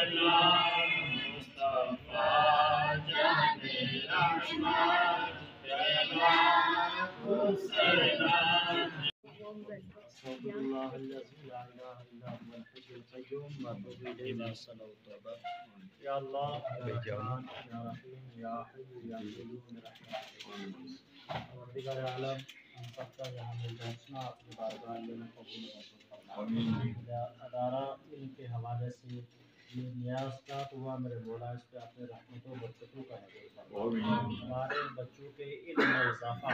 استغفر الله الذي لا اله الا هو الحي القيوم واتوب اليه مع الصلاه والتوبه. یا اللہ یا رحمان یا رحیم یا حی یا قیوم برحمتک. پروردگار عالم ہم سب کا یہاں مل پہنچنا اپنی بارگاہ میں قبول فرما. ادارہ علم کے حوالے سے یہ نیاز کا ہوا میرے مولا اس پہ اپنے رحمتوں برکتوں کا نظر فرما. ہمارے بچوں کے علم میں اضافہ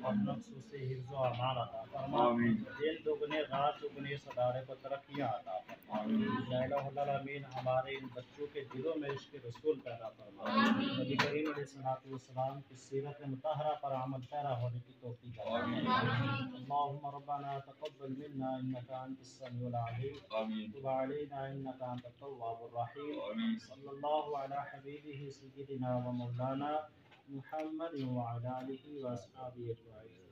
اور نفسوں سے حفظ و امان عطا فرما. دن دگنے رات دگنے اس ادارے کو ترقیاں عطا فرما. یا الہ العالمین ہمارے ان بچوں کے دلوں میں عشق رسول پیدا فرما. نبی کریم علیہ الصلوۃ والسلام کی سیرت مطہرہ پر عمل پیرا ہونے کی توفیق عطا فرما. اللهم ربنا تقبل منا انك انت السميع العليم وتب علينا انك انت التواب الرحيم. صلی اللہ علی حبیبہ سیدنا و مولانا محمد وعلى آلہ واصحابہ اجمعین.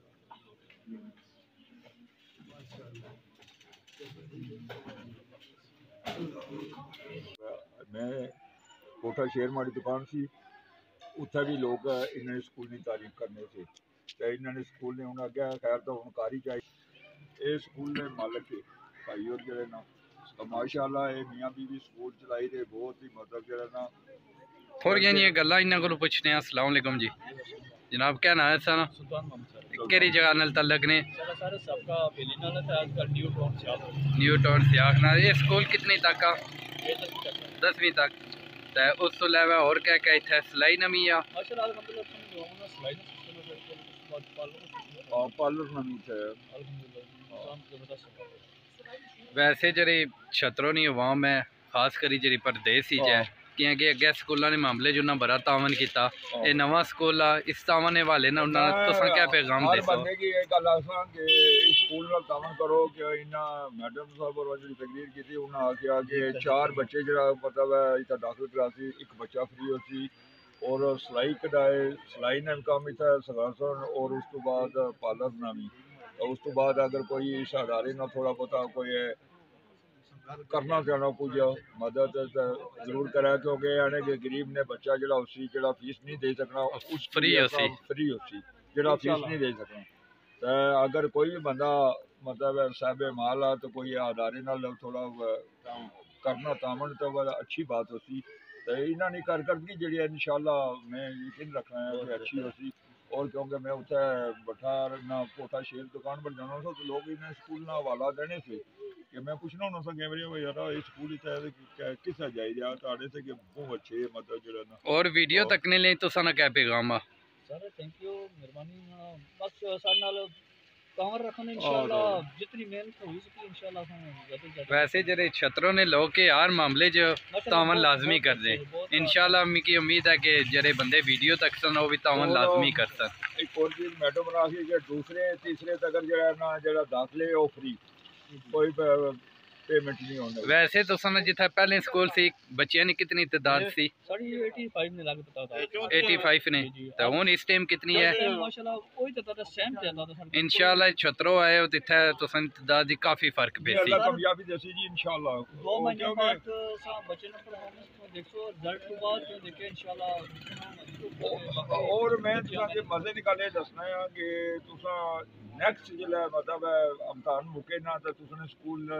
میں کوٹھا شیر ماڑی دکان سی اتھے بھی لوگ انہوں نے سکول کی تعریف کرنے سے انہوں نے سکول نے انہیں اگیا خیر تو ہوں کاری چاہیے. یہ سکول نے مالک بھائی اور جڑے نا ماشاء اللہ یہ میاں بیوی سکول چلائی دے بہت ہی مطلب جڑا نا تھوڑی جی گلا انہوں کو پوچھنے ہیں. السلام علیکم جی جناب کیا نام ہے سر سلطان محمد صاحب کہڑی جگہ نال تعلق نے سارا سب کا بیلی نال ہے آج کل نیو ٹاؤن سے آپ نیو ٹاؤن سیاح نال. یہ سکول کتنی تک کا یہ تک کرتا ہے 10ویں تک تے اس تو علاوہ اور کیا کیا اتنے سلائی نمی آ ماشاء اللہ الحمدللہ سن جو ہونا سلائی سسٹم ہے اس کے بعد پالر پارلر نمی ہے الحمدللہ نظام زبردست ہے. ویسے جڑی چھتروں نہیں عوام ہے خاص کری جڑی پردیس ہی ہے کیونکہ اگے سکولوں نے معاملے جو انہاں بڑا تعاون کیتا اے نواں سکول آ اس تعاون والے نے انہاں تساں کیا پیغام ہر دے سو بندے کی یہ گل آساں کہ اس سکول نال تعاون کرو کہ انہاں میڈم صاحب اور جڑی تقریر کی انہاں آخیا کہ 4 بچے جڑا مطلب ہے اتنا داخل کراسی ایک بچہ فری ہوسی اور سلائی کڑھائی سلائی نے کام اتنا سکھاسن اور اس تو بعد پارلر نہ بھی اس تو بعد اگر کوئی اس ادارے نہ تھوڑا بہت کوئی کرنا چاہنا کچھ مدد ضرور کرے کیونکہ یعنی کہ غریب نے بچہ جڑا اسی جڑا فیس نہیں دے سکنا اس فری ہوسی فری ہوسی جڑا فیس نہیں دے سکنا. تو اگر کوئی بھی بندہ مطلب صاحب مال آ تو کوئی ادارے نال تھوڑا کرنا تعاون تو اچھی بات ہوتی. تو انہوں نے کارکردگی جڑی ہے انشاءاللہ میں یقین رکھنا ہے کہ اچھی ہوتی. اور کیونکہ میں اتنے بٹھا نہ کوٹھا شیر دکان پر جانا تھا تو لوگ انہیں سکول نہ حوالہ دینے سے کہ میں پوچھنا ہونا سا کہ میرے یار یہ سکول کس جائی دیا تاڑے سے کہ بہت اچھے مطلب جڑا نا اور ویڈیو تکنے لیں تو سانا کیا پیغام آ سر تھینک یو مہربانی بس سارے نال کور رکھنا انشاءاللہ جتنی محنت ہوئی سکی انشاءاللہ. ویسے جڑے چھتروں نے لوگ کے ہر معاملے جو تعاون لازمی کر دیں انشاءاللہ میری امید ہے کہ جڑے بندے ویڈیو تک سن وہ بھی تعاون لازمی کر سن. ایک اور چیز میڈم بنا سی کہ دوسرے تیسرے تک جڑا نا جڑا داخلے وہ فری کوئی پیمنٹ نہیں ہونے. ویسے تو سن جتھے پہلے سکول سی بچیاں نے کتنی تعداد سی ساڑی 85 نے لگ پتا تھا 85 نے تو ہن اس ٹائم کتنی ہے ماشاءاللہ کوئی تو سیم جاتا تھا انشاءاللہ چھتروں آئے ہو تتھے تو سن تعداد دی کافی فرق پی سی. اللہ کامیابی دیسی جی انشاءاللہ 2 مہینے بعد سا بچے نے پرفارمنس دیکھو رزلٹ کے بعد جو دیکھے انشاءاللہ. اور میں تساں کے مزے نکالے دسنا ہے کہ تساں نیکسٹ جلے مطلب امتحان مکے نا تو تساں سکول